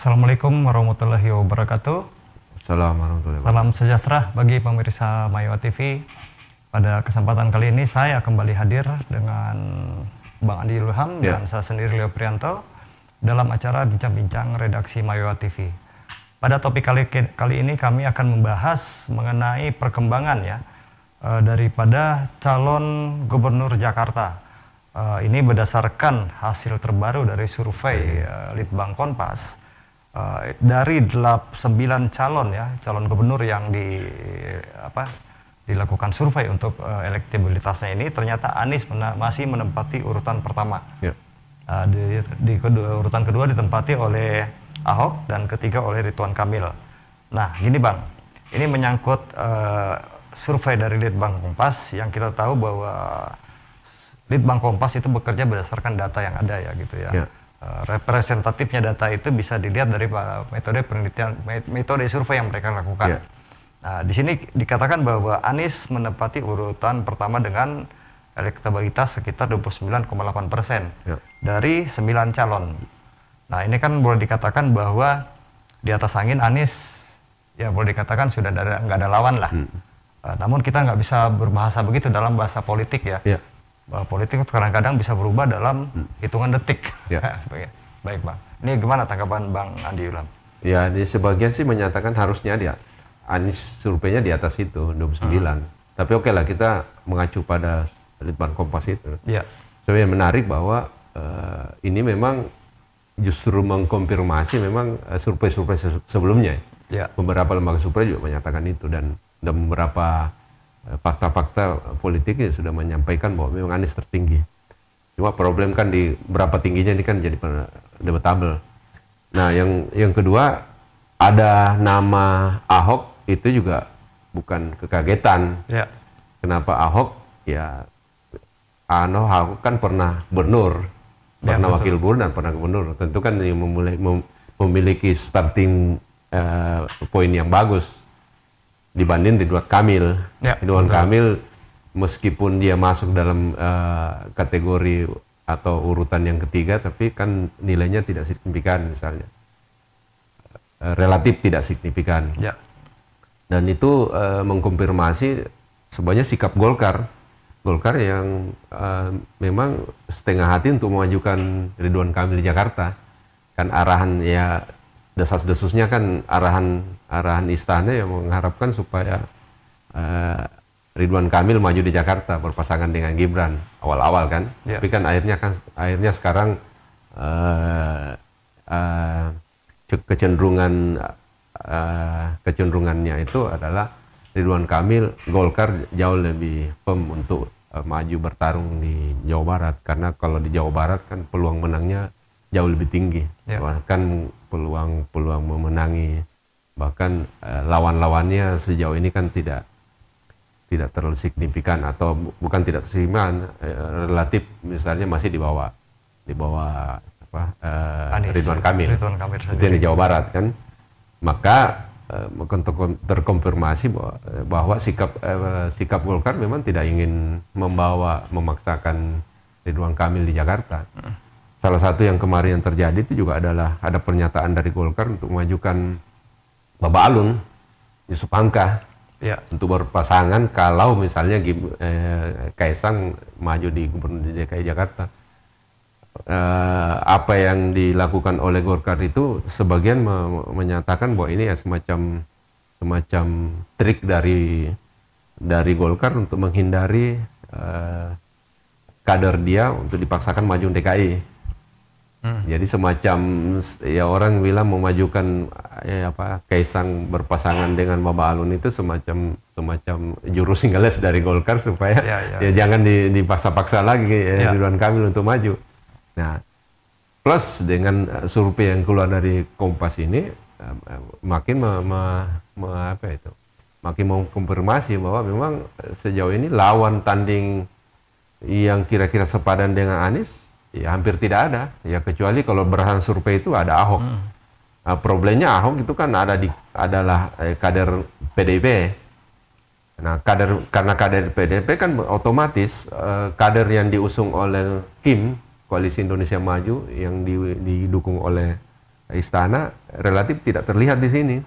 Assalamualaikum warahmatullahi wabarakatuh. Assalamualaikum warahmatullahi Salam sejahtera bagi pemirsa Mayowa TV. Pada kesempatan kali ini saya kembali hadir dengan Bang Andi Ilham dan saya sendiri Leo Prianto dalam acara Bincang-Bincang Redaksi Mayowa TV. Pada topik kali ini kami akan membahas mengenai perkembangan daripada calon gubernur Jakarta. Ini berdasarkan hasil terbaru dari survei Litbang Kompas. Dari 9 calon gubernur yang dilakukan survei untuk elektabilitasnya ini, ternyata Anies masih menempati urutan pertama. Di urutan kedua ditempati oleh Ahok dan ketiga oleh Ridwan Kamil. Nah, gini Bang, ini menyangkut survei dari Litbang Kompas yang kita tahu bahwa Litbang Kompas itu bekerja berdasarkan data yang ada representatifnya data itu bisa dilihat dari metode penelitian, metode survei yang mereka lakukan. Nah, di sini dikatakan bahwa Anies menempati urutan pertama dengan elektabilitas sekitar 29,8% dari 9 calon. Nah, ini kan boleh dikatakan bahwa di atas angin Anies ya boleh dikatakan sudah nggak ada lawan lah. Namun kita nggak bisa berbahasa begitu dalam bahasa politik ya. Bahwa politik kadang-kadang bisa berubah dalam hitungan detik. Baik Bang, ini gimana tanggapan Bang Andi Ilham? Ya, di sebagian sih menyatakan harusnya dia Anies surveinya di atas itu 29. Tapi oke lah, kita mengacu pada Litbang Kompas itu. Sebenarnya menarik bahwa ini memang justru mengkonfirmasi memang survei-survei sebelumnya. Beberapa lembaga survei juga menyatakan itu, dan beberapa fakta-fakta politiknya sudah menyampaikan bahwa memang Anies tertinggi. Cuma problem kan di berapa tingginya ini kan jadi debatable. Nah, yang kedua, ada nama Ahok itu juga bukan kekagetan. Kenapa Ahok? Ya, Ahok kan pernah gubernur, pernah wakil gubernur dan pernah gubernur. Tentu kan memiliki starting poin yang bagus dibanding Ridwan Kamil. Ridwan Kamil meskipun dia masuk dalam kategori atau urutan yang ketiga, tapi kan nilainya tidak signifikan misalnya. Relatif tidak signifikan. Dan itu mengkonfirmasi sebenarnya sikap Golkar. Golkar yang memang setengah hati untuk memajukan Ridwan Kamil di Jakarta. Kan arahan ya, desas-desusnya kan arahan istana yang mengharapkan supaya Ridwan Kamil maju di Jakarta berpasangan dengan Gibran awal-awal kan. Tapi kan akhirnya sekarang kecenderungannya itu adalah Ridwan Kamil, Golkar jauh lebih firm untuk maju bertarung di Jawa Barat, karena kalau di Jawa Barat kan peluang menangnya jauh lebih tinggi. Bahkan peluang memenangi, bahkan lawan-lawannya sejauh ini kan tidak terlalu signifikan, atau bukan tidak signifikan, relatif misalnya masih di bawah Ridwan Kamil. Itu yang di Jawa Barat kan. Maka terkonfirmasi bahwa sikap Golkar memang tidak ingin memaksakan Ridwan Kamil di Jakarta. Salah satu yang kemarin yang terjadi itu juga adalah ada pernyataan dari Golkar untuk memajukan Bapak Alun, Yusuf Hamka, untuk berpasangan kalau misalnya Kaisang maju di Gubernur DKI Jakarta. Apa yang dilakukan oleh Golkar itu sebagian menyatakan bahwa ini ya semacam trik dari Golkar untuk menghindari kader dia untuk dipaksakan maju DKI. Jadi semacam ya, orang bilang memajukan Kaisang berpasangan dengan Bapak Alun itu semacam jurus singles dari Golkar supaya jangan dipaksa-paksa lagi Ridwan Kamil untuk maju. Nah, plus dengan survei yang keluar dari Kompas ini makin makin mengkonfirmasi bahwa memang sejauh ini lawan tanding yang kira-kira sepadan dengan Anies ya hampir tidak ada, ya kecuali kalau berdasarkan survei itu ada Ahok. Problemnya Ahok itu kan adalah kader PDIP. Nah, karena kader PDIP kan otomatis kader yang diusung oleh Kim, Koalisi Indonesia Maju, yang didukung oleh Istana relatif tidak terlihat di sini.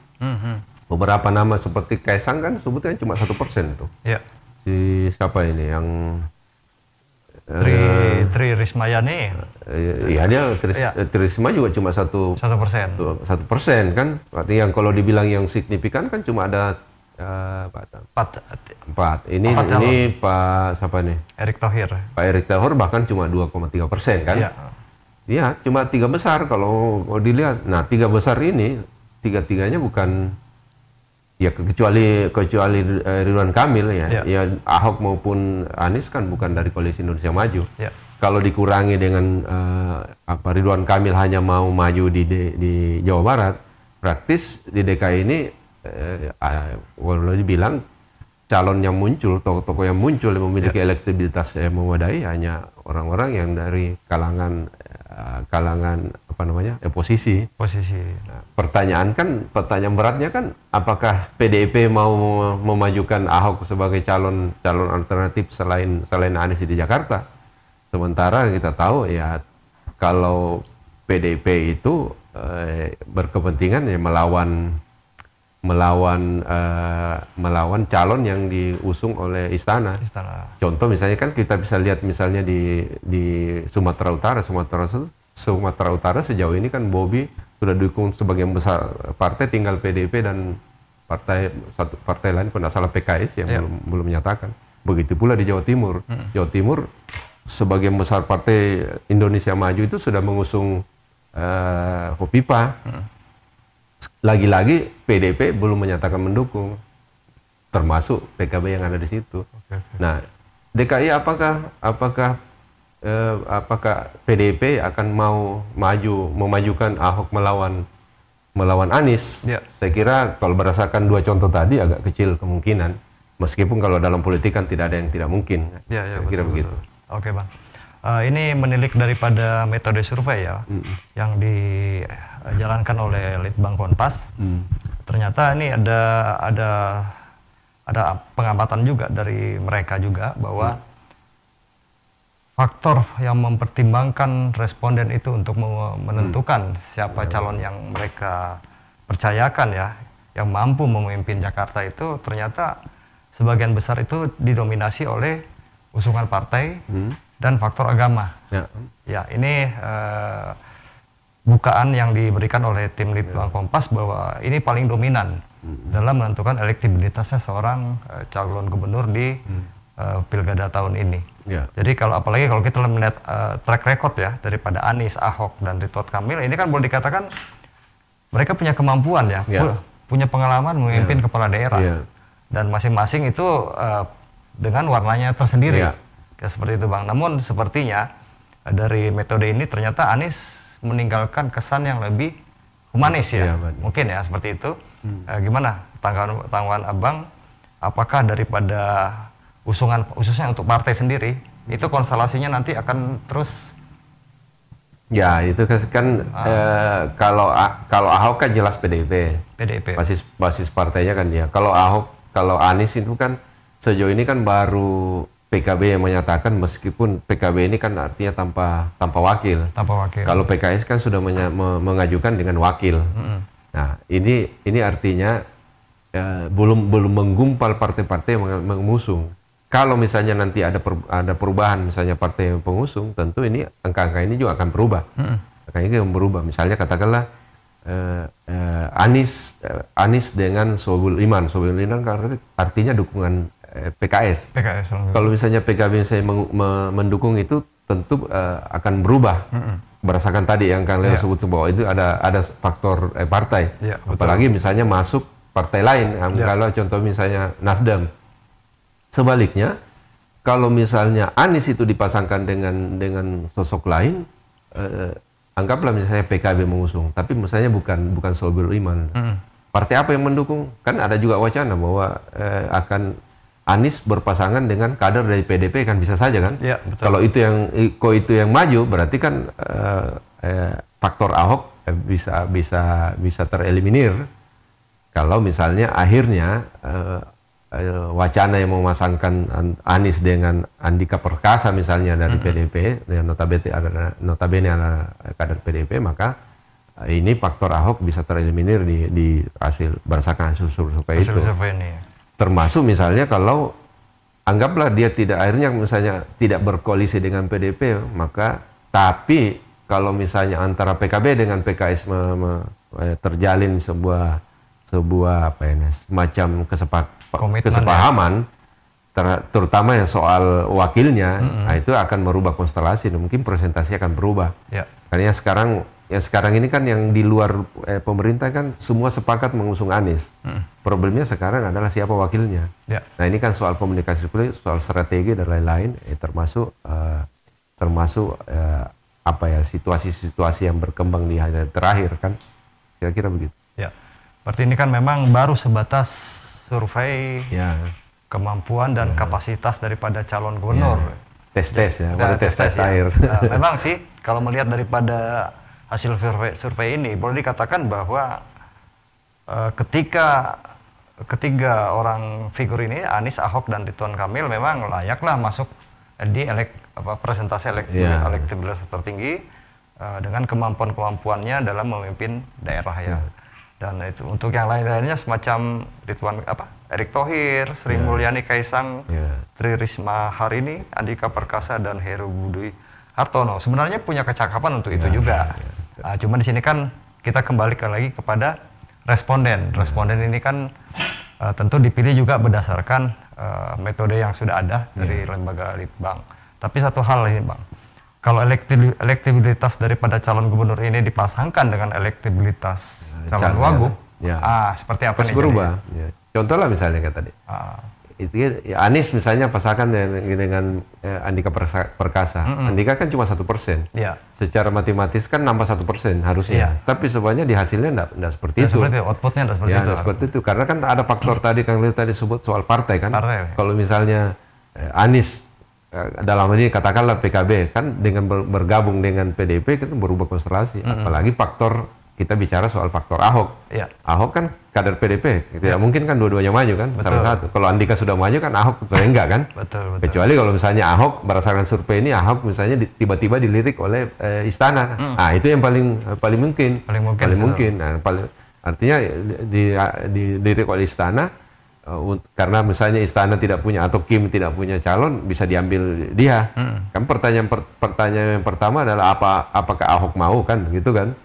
Beberapa nama seperti Kaisang kan sebutnya cuma 1% tuh. Ya. Si siapa ini yang Tri Rismayani. Iya dia Tri Risma juga cuma 1%. 1% kan. Artinya yang kalau dibilang yang signifikan kan cuma ada 4. Ini Pak siapa nih? Erick Thohir. Pak Erick Thohir bahkan cuma 2,3% kan? Iya, cuma 3 besar kalau dilihat. Nah, 3 besar ini tiga-tiganya bukan ya kecuali Ridwan Kamil ya. Ya Ahok maupun Anies kan bukan dari Koalisi Indonesia Maju. Kalau dikurangi dengan Ridwan Kamil hanya mau maju di Jawa Barat, praktis di DKI ini kalau dibilang calon yang muncul, tokoh-tokoh yang muncul yang memiliki elektabilitas yang memadai hanya orang-orang yang dari kalangan posisi. Nah, pertanyaan beratnya kan apakah PDIP mau memajukan Ahok sebagai calon alternatif selain Anies di Jakarta? Sementara kita tahu ya kalau PDIP itu berkepentingan ya melawan calon yang diusung oleh Istana. Contoh misalnya kan kita bisa lihat misalnya di Sumatera Utara sejauh ini kan Bobi sudah didukung sebagian besar partai, tinggal PDIP dan satu partai lain kalau tidak salah PKS yang belum menyatakan. Begitu pula di Jawa Timur. Jawa Timur sebagian besar partai Indonesia Maju itu sudah mengusung Hopipa. Lagi-lagi PDIP belum menyatakan mendukung, termasuk PKB yang ada di situ. Nah, DKI apakah PDIP akan mau memajukan Ahok melawan Anies? Saya kira kalau berdasarkan 2 contoh tadi agak kecil kemungkinan, meskipun kalau dalam politik kan tidak ada yang tidak mungkin. Saya kira begitu. Oke Bang. Ini menilik daripada metode survei ya, yang dijalankan oleh Litbang Kompas. Ternyata ini ada pengamatan juga dari mereka juga bahwa faktor yang mempertimbangkan responden itu untuk menentukan siapa calon yang mereka percayakan ya, yang mampu memimpin Jakarta itu ternyata sebagian besar itu didominasi oleh usungan partai dan faktor agama. Ya ini bukaan yang diberikan oleh tim Litbang Kompas bahwa ini paling dominan dalam menentukan elektabilitasnya seorang calon gubernur di pilkada tahun ini. Jadi apalagi kalau kita melihat track record ya daripada Anies, Ahok dan Ridwan Kamil, ini kan boleh dikatakan mereka punya kemampuan ya, punya pengalaman memimpin kepala daerah dan masing-masing itu dengan warnanya tersendiri. Ya, seperti itu Bang. Namun sepertinya dari metode ini ternyata Anies meninggalkan kesan yang lebih humanis ya. Mungkin ya seperti itu. Gimana tanggapan Abang? Apakah daripada usungan khususnya untuk partai sendiri itu konstelasinya nanti akan terus? Ya itu kan kalau Ahok kan jelas PDIP. Basis partainya kan dia. Kalau Anies itu kan sejauh ini kan baru PKB yang menyatakan, meskipun PKB ini kan artinya tanpa wakil. Kalau PKS kan sudah mengajukan dengan wakil. Nah, ini artinya belum menggumpal partai-partai yang mengusung. Kalau misalnya nanti ada perubahan, misalnya partai yang pengusung, tentu ini angka-angka ini juga akan berubah. Angka ini akan berubah. Misalnya katakanlah Anies dengan Soebul Iman. Soebul Iman artinya dukungan PKS. Kalau misalnya PKB saya mendukung itu tentu akan berubah berdasarkan tadi yang Kang Leo sebut bahwa itu ada faktor partai. Apalagi misalnya masuk partai lain. Kalau contoh misalnya Nasdem. Sebaliknya kalau misalnya Anies itu dipasangkan dengan sosok lain, anggaplah misalnya PKB mengusung, tapi misalnya bukan Soebul Iman. Partai apa yang mendukung? Kan ada juga wacana bahwa akan Anies berpasangan dengan kader dari PDP, kan bisa saja kan? Kalau itu yang maju, berarti kan faktor Ahok bisa tereliminir. Kalau misalnya akhirnya wacana yang memasangkan Anies dengan Andika Perkasa misalnya dari PDP, yang notabene ada kader PDP, maka ini faktor Ahok bisa tereliminir di hasil berdasarkan hasil survei itu. Termasuk misalnya kalau anggaplah dia akhirnya misalnya tidak berkoalisi dengan PDP, maka tapi kalau misalnya antara PKB dengan PKS terjalin sebuah semacam kesepahaman, terutama yang soal wakilnya, nah itu akan merubah konstelasi, mungkin presentasi akan berubah. Karena sekarang ini kan yang di luar pemerintah kan semua sepakat mengusung Anies. Problemnya sekarang adalah siapa wakilnya. Nah ini kan soal komunikasi politik, soal strategi dan lain-lain, termasuk situasi-situasi yang berkembang di hari terakhir kan, kira-kira begitu. Berarti ini kan memang baru sebatas survei kemampuan dan kapasitas daripada calon gubernur. Tes-tes baru tes-tes air. Memang sih kalau melihat daripada hasil survei ini boleh dikatakan bahwa ketiga orang figur ini, Anies, Ahok, dan Ridwan Kamil, memang layaklah masuk di presentasi elektabilitas tertinggi dengan kemampuannya dalam memimpin daerah ya. Dan itu untuk yang lain-lainnya semacam Erick Thohir, Sri Mulyani Kaisang, Tri Risma Harini, Andika Perkasa, dan Heru Budi Hartono sebenarnya punya kecakapan untuk itu juga. Cuma di sini kan kita kembali lagi kepada responden. Responden ini kan tentu dipilih juga berdasarkan metode yang sudah ada dari lembaga litbang. Tapi satu hal ini Bang, kalau elektabilitas daripada calon gubernur ini dipasangkan dengan elektabilitas calon wagub, seperti apa nih? Berubah. Contoh lah misalnya kayak tadi. Anies misalnya pasangan dengan Andika Perkasa. Andika kan cuma 1%. Secara matematis kan nambah 1% harusnya. Tapi sebenarnya di hasilnya enggak seperti itu. Outputnya enggak seperti itu. Seperti itu. Karena kan ada faktor tadi kan tadi sebut soal partai kan. Kalau misalnya Anies dalam ini katakanlah PKB kan dengan bergabung dengan PDIP kan berubah konstelasi. Apalagi faktor kita bicara soal faktor Ahok. Ahok kan kader PDP, tidak mungkin kan dua-duanya maju kan, salah satu. Kalau Andika sudah maju kan Ahok enggak kan? Betul. Kecuali kalau misalnya Ahok berdasarkan survei ini Ahok misalnya tiba-tiba dilirik oleh istana. Nah, itu yang paling mungkin. Nah, artinya dilirik oleh istana karena misalnya istana tidak punya atau Kim tidak punya calon, bisa diambil dia. Kan pertanyaan yang pertama adalah apakah Ahok mau kan gitu kan?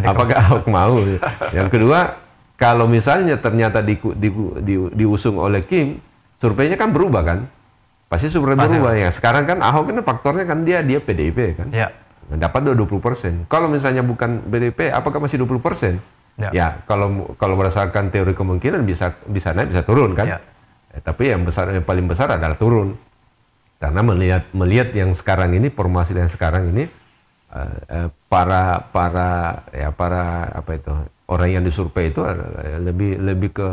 Apakah Ahok mau? Yang kedua, kalau misalnya ternyata diusung oleh Kim, surveinya kan berubah kan? Pasti survei berubah ya. Sekarang kan Ahok kan faktornya kan dia PDIP kan? Dapat 20%. Kalau misalnya bukan PDIP, apakah masih 20%? Ya, kalau berdasarkan teori kemungkinan bisa naik, bisa turun kan. Tapi yang paling besar adalah turun. Karena melihat yang sekarang ini, formasi yang sekarang ini, para orang yang disurvei itu lebih ke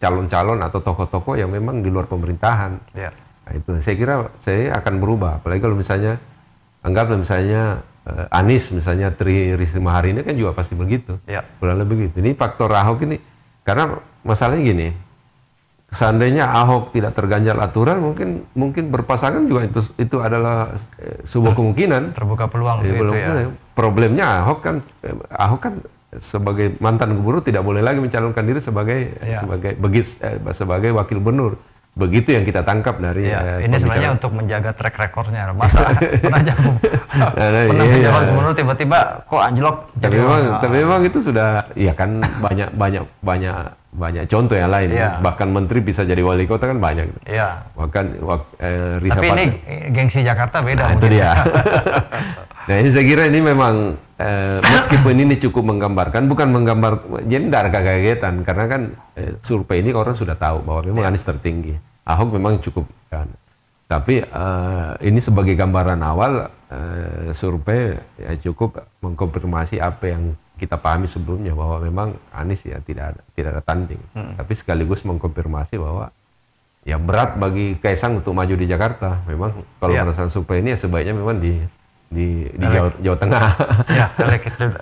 calon-calon atau tokoh-tokoh yang memang di luar pemerintahan. Nah, itu saya kira akan berubah. Apalagi kalau misalnya anggaplah misalnya Anies misalnya Tri Risma Harini kan juga pasti begitu. Kurang lebih begitu. Ini faktor Ahok ini karena masalahnya gini. Seandainya Ahok tidak terganjal aturan, mungkin berpasangan juga itu adalah sebuah kemungkinan. Terbuka peluang itu ya. Problemnya Ahok kan sebagai mantan gubernur tidak boleh lagi mencalonkan diri sebagai wakil gubernur. Begitu yang kita tangkap dari ini sebenarnya untuk menjaga track recordnya. Masa pernah menjabat gubernur tiba-tiba kok anjlok. Tapi memang itu sudah, ya kan banyak contoh yang lain. Bahkan menteri bisa jadi wali kota kan banyak. Bahkan tapi ini gengsi Jakarta beda. Nah, itu dia. Nah ini saya kira ini memang meskipun ini cukup menggambarkan, jadi tidak ada kagetan karena kan survei ini orang sudah tahu bahwa memang Anies tertinggi, Ahok memang cukup kan. Tapi ini sebagai gambaran awal, survei ya cukup mengkonfirmasi apa yang kita pahami sebelumnya bahwa memang Anies ya tidak ada tanding. Tapi sekaligus mengkonfirmasi bahwa ya berat bagi Kaisang untuk maju di Jakarta. Memang kalau berdasarkan survei ini ya sebaiknya memang di Jawa Tengah.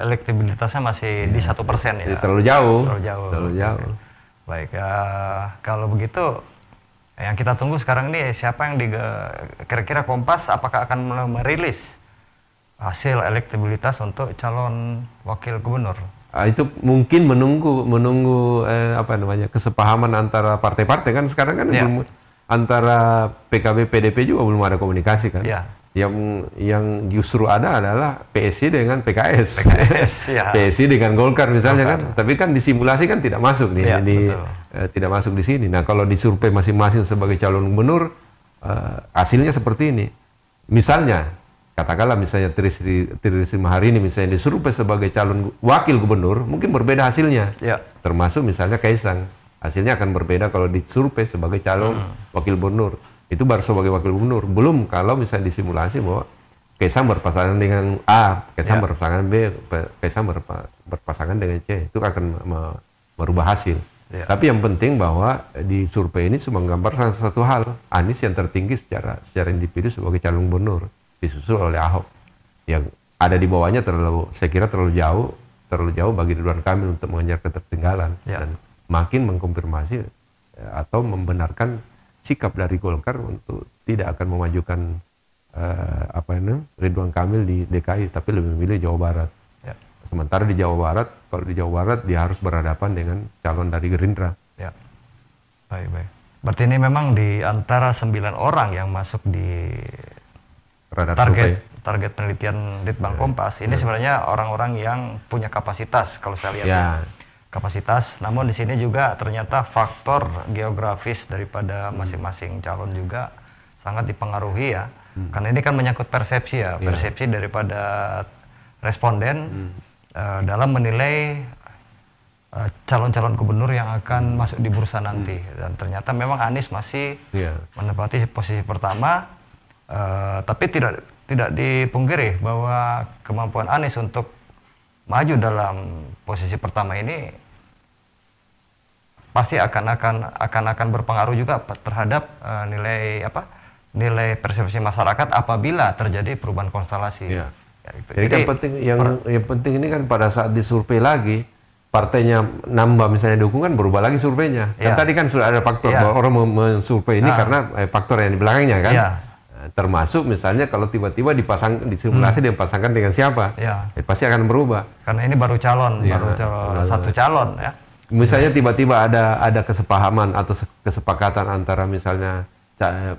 Elektabilitasnya masih di 1% ya. Terlalu jauh. Baik, kalau begitu yang kita tunggu sekarang ini siapa yang kira-kira Kompas apakah akan merilis hasil elektabilitas untuk calon wakil gubernur. Itu mungkin menunggu kesepahaman antara partai-partai kan sekarang kan belum, antara PKB PDP juga belum ada komunikasi kan. Yang justru ada adalah PSI dengan PKS, PSI dengan Golkar misalnya kan. Tapi kan disimulasi kan tidak masuk nih, tidak masuk di sini. Nah kalau disurvei masing-masing sebagai calon gubernur, hasilnya seperti ini. Misalnya, katakanlah misalnya Tri Risma hari ini misalnya disurvei sebagai calon wakil gubernur, mungkin berbeda hasilnya. Termasuk misalnya Kaisang, hasilnya akan berbeda kalau disurvei sebagai calon wakil gubernur. Itu baru sebagai wakil gubernur. Belum kalau misalnya disimulasi bahwa Kaisang berpasangan dengan A, Kaisang berpasangan B, Kaisang berpasangan dengan C. Itu akan merubah hasil. Tapi yang penting bahwa di survei ini cuma menggambarkan satu hal, Anies yang tertinggi secara individu sebagai calon gubernur, disusul oleh Ahok. Yang ada di bawahnya saya kira terlalu jauh bagi Ridwan Kamil untuk mengejar ketertinggalan. Dan makin mengkonfirmasi atau membenarkan sikap dari Golkar untuk tidak akan memajukan Ridwan Kamil di DKI, tapi lebih memilih Jawa Barat. Sementara di Jawa Barat, kalau di Jawa Barat dia harus berhadapan dengan calon dari Gerindra. Baik. Berarti ini memang di antara 9 orang yang masuk di target penelitian Litbang Kompas ini sebenarnya orang-orang yang punya kapasitas kalau saya lihat. Kapasitas, namun di sini juga ternyata faktor geografis daripada masing-masing calon juga sangat dipengaruhi ya. Karena ini kan menyangkut persepsi persepsi daripada responden dalam menilai calon-calon gubernur yang akan masuk di bursa nanti. Dan ternyata memang Anies masih menempati posisi pertama, tapi tidak dipungkiri bahwa kemampuan Anies untuk maju dalam posisi pertama ini pasti akan berpengaruh juga terhadap nilai persepsi masyarakat apabila terjadi perubahan konstelasi. Jadi kan yang penting ini kan pada saat disurvei lagi, partainya nambah misalnya dukungan, berubah lagi surveinya. Kan tadi kan sudah ada faktor bahwa orang mensurvei ini karena faktor yang di belakangnya kan. Termasuk misalnya kalau tiba-tiba disimulasi dipasangkan dengan siapa, pasti akan berubah. Karena ini baru satu calon ya. Misalnya tiba-tiba ada kesepahaman atau kesepakatan antara misalnya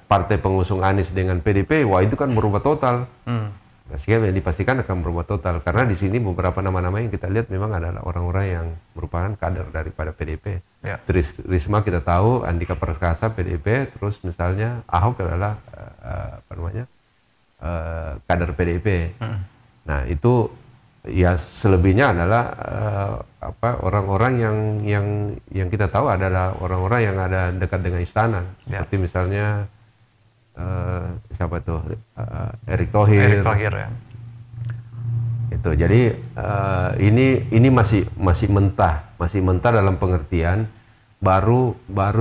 partai pengusung Anies dengan PDP, wah itu kan berubah total. Sehingga dipastikan akan berubah total. Karena di sini beberapa nama-nama yang kita lihat memang adalah orang-orang yang merupakan kader daripada PDP. Risma kita tahu, Andika Perkasa PDP, terus misalnya Ahok adalah kader PDP. Nah itu ya selebihnya adalah orang-orang yang kita tahu adalah orang-orang yang ada dekat dengan istana. Seperti misalnya siapa tuh Erick Thohir ya. Itu jadi ini masih mentah dalam pengertian baru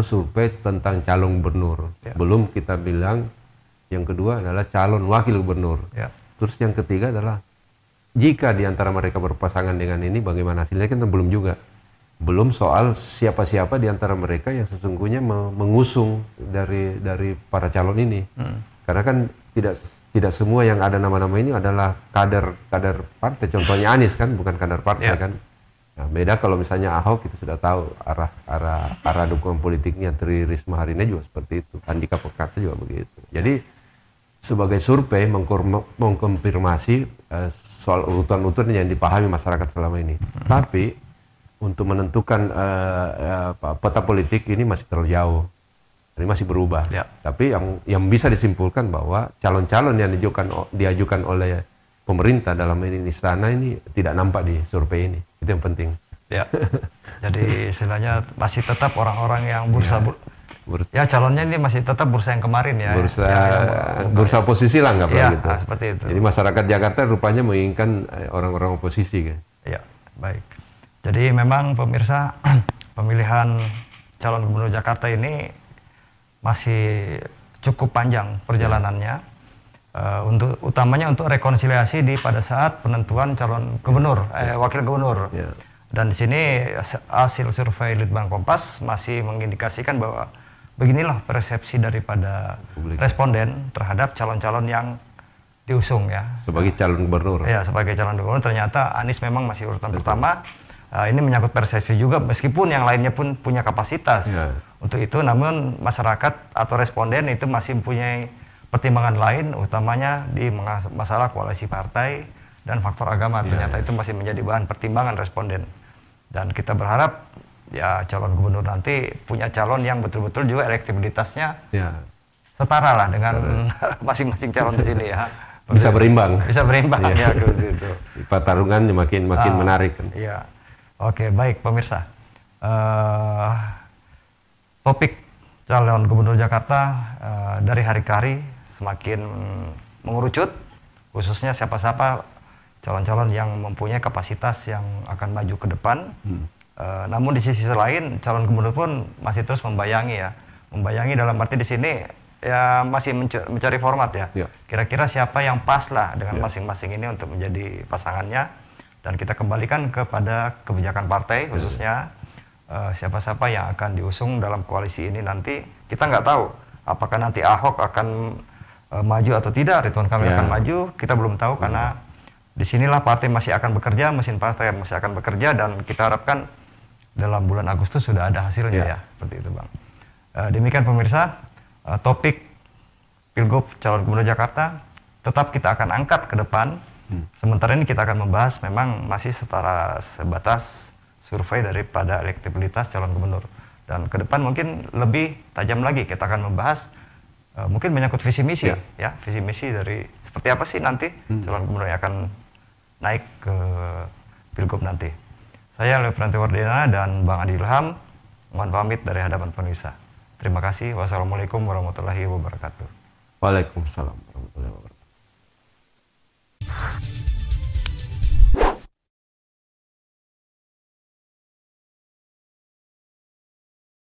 survei tentang calon gubernur. Belum kita bilang yang kedua adalah calon wakil gubernur. Terus yang ketiga adalah jika di antara mereka berpasangan dengan ini bagaimana hasilnya, kan belum juga. Belum soal siapa-siapa di antara mereka yang sesungguhnya mengusung dari para calon ini. Karena kan tidak semua yang ada nama-nama ini adalah kader partai. Contohnya Anies kan bukan kader partai kan. Nah, beda kalau misalnya Ahok, kita sudah tahu arah dukungan politiknya. Tri Risma hari ini juga seperti itu. Andika Perkasa juga begitu. Jadi sebagai survei mengkonfirmasi soal urutan-urutan yang dipahami masyarakat selama ini. Tapi untuk menentukan peta politik ini masih terlalu jauh. Ini masih berubah. Tapi yang bisa disimpulkan bahwa calon-calon yang diajukan oleh pemerintah dalam ini istana ini tidak nampak di survei ini. Itu yang penting. Jadi istilahnya masih tetap orang-orang yang calonnya ini masih tetap bursa yang kemarin ya. Bursa oposisi lah nggak perlu gitu. Seperti itu. Jadi masyarakat Jakarta rupanya menginginkan orang-orang oposisi kan. Baik. Jadi memang pemirsa, pemilihan calon gubernur Jakarta ini masih cukup panjang perjalanannya. Utamanya untuk rekonsiliasi pada saat penentuan calon gubernur, wakil gubernur. Dan di sini hasil survei Litbang Kompas masih mengindikasikan bahwa beginilah persepsi daripada responden terhadap calon-calon yang diusung ya. Sebagai calon gubernur. Ya, sebagai calon gubernur ternyata Anies memang masih urutan pertama. Ini menyangkut persepsi juga, meskipun yang lainnya pun punya kapasitas untuk itu, namun masyarakat atau responden itu masih mempunyai pertimbangan lain, utamanya di masalah koalisi partai dan faktor agama. Ternyata itu masih menjadi bahan pertimbangan responden. Dan kita berharap ya calon gubernur nanti punya calon yang betul-betul juga elektabilitasnya setara lah dengan masing-masing calon di sini ya. Bisa berimbang. Bisa berimbang ya gitu. Pertarungan makin menarik kan. Iya. Oke, baik pemirsa. Topik calon gubernur Jakarta dari hari ke hari semakin mengerucut, khususnya siapa-siapa calon-calon yang mempunyai kapasitas yang akan maju ke depan. Namun di sisi lain calon gubernur pun masih terus membayangi ya, membayangi dalam arti di sini ya masih mencari format ya. Kira-kira siapa yang pas lah dengan masing-masing ini untuk menjadi pasangannya, dan kita kembalikan kepada kebijakan partai khususnya siapa-siapa yang akan diusung dalam koalisi ini nanti. Kita nggak tahu apakah nanti Ahok akan maju atau tidak, Ridwan Kamil akan maju, kita belum tahu karena disinilah partai masih akan bekerja, mesin partai masih akan bekerja, dan kita harapkan dalam bulan Agustus sudah ada hasilnya ya, seperti itu Bang. Demikian pemirsa, topik Pilgub calon gubernur Jakarta tetap kita akan angkat ke depan. Sementara ini kita akan membahas memang masih sebatas survei daripada elektabilitas calon gubernur. Dan ke depan mungkin lebih tajam lagi kita akan membahas mungkin menyangkut visi misi ya, visi misi dari seperti apa sih nanti calon gubernur yang akan naik ke Pilgub nanti. Saya Lefranti Wardena dan Bang Adi Ilham mohon pamit dari hadapan pemirsa. Terima kasih. Wassalamualaikum warahmatullahi wabarakatuh. Waalaikumsalam warahmatullahi wabarakatuh.